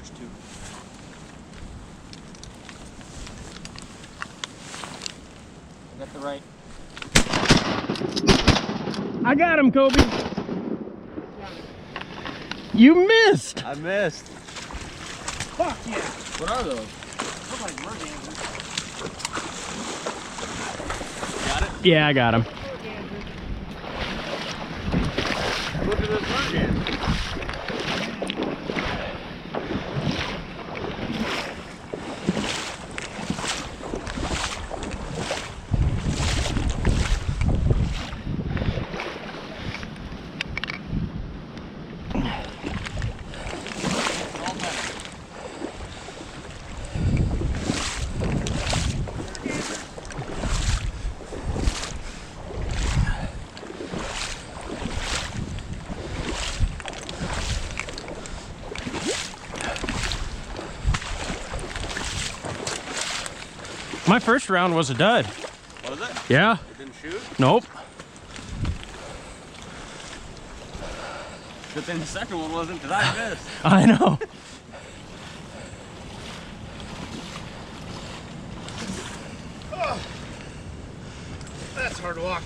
There's two. I got the right. I got him, Kobe. You missed. I missed. Fuck yeah. What are those? Look like mergansers. Got it? Yeah, I got him. Look at this mergan. My first round was a dud. Was it? Yeah. It didn't shoot? Nope. Good thing the second one wasn't, because I missed. I know. That's hard to walk.